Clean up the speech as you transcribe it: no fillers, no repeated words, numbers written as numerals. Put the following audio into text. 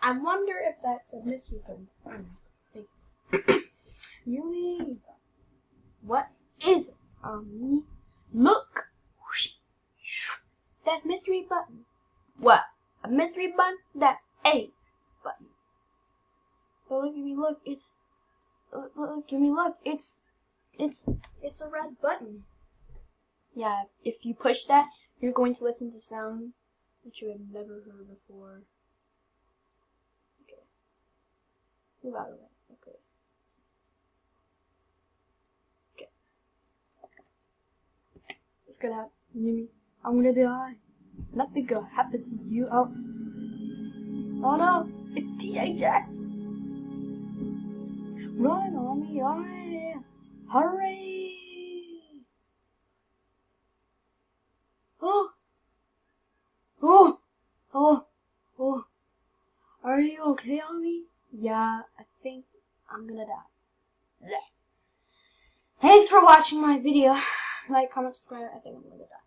I wonder if that's a mystery button. Yumi, what is it? Look. That's mystery button. What? A mystery button? That's a button. But look at me, look, look at me, look, it's a red button. Yeah, if you push that, you're going to listen to sound that you have never heard before. Okay. Move out of the way. Okay. Okay. It's gonna happen. Yumi, I'm gonna die. Nothing gonna happen to you. Oh no, it's THX. Run on me, yeah. Hurry! Oh. Are you okay, Ami? Yeah, I think I'm gonna die. Blech. Thanks for watching my video. Like, comment, subscribe. I think I'm gonna die.